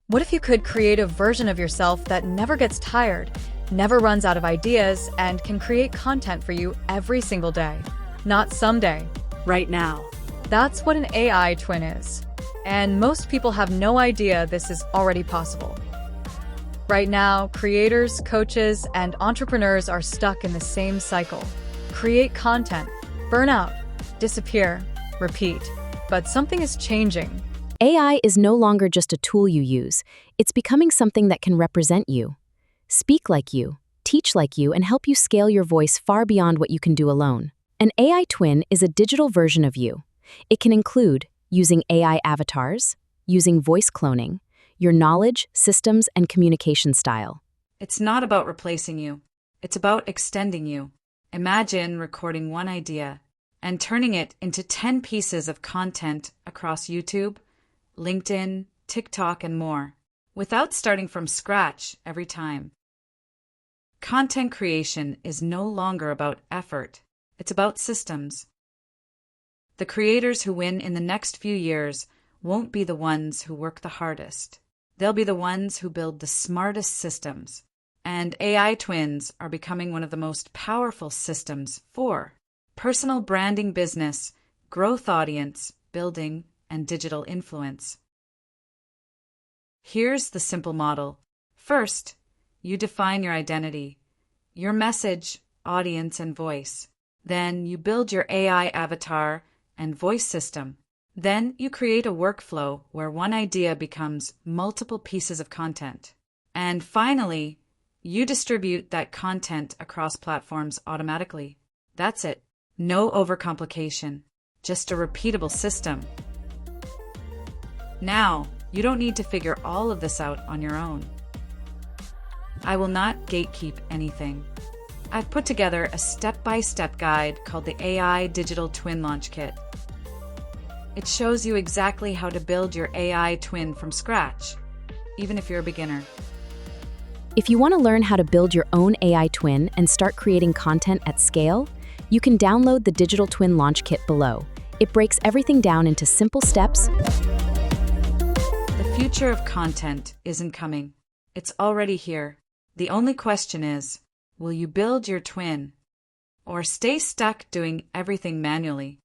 What if you could create a version of yourself that never gets tired, never runs out of ideas, and can create content for you every single day? Not someday, right now. That's what an AI twin is. And most people have no idea this is already possible. Right now, creators, coaches, and entrepreneurs are stuck in the same cycle. Create content, burn out, disappear, repeat. But something is changing. AI is no longer just a tool you use. It's becoming something that can represent you, speak like you, teach like you, and help you scale your voice far beyond what you can do alone. An AI twin is a digital version of you. It can include using AI avatars, using voice cloning, your knowledge, systems, and communication style. It's not about replacing you. It's about extending you. Imagine recording one idea and turning it into 10 pieces of content across YouTube, LinkedIn, TikTok, and more, without starting from scratch every time. Content creation is no longer about effort. It's about systems. The creators who win in the next few years won't be the ones who work the hardest. They'll be the ones who build the smartest systems. And AI twins are becoming one of the most powerful systems for personal branding, business, growth, audience building, and digital influence. Here's the simple model. First, you define your identity, your message, audience, and voice. Then you build your AI avatar and voice system. Then you create a workflow where one idea becomes multiple pieces of content. And finally, you distribute that content across platforms automatically. That's it. No overcomplication, just a repeatable system. Now, you don't need to figure all of this out on your own. I will not gatekeep anything. I've put together a step-by-step guide called the AI Digital Twin Launch Kit. It shows you exactly how to build your AI twin from scratch, even if you're a beginner. If you want to learn how to build your own AI twin and start creating content at scale, you can download the Digital Twin Launch Kit below. It breaks everything down into simple steps. The future of content isn't coming. It's already here. The only question is, will you build your twin or stay stuck doing everything manually?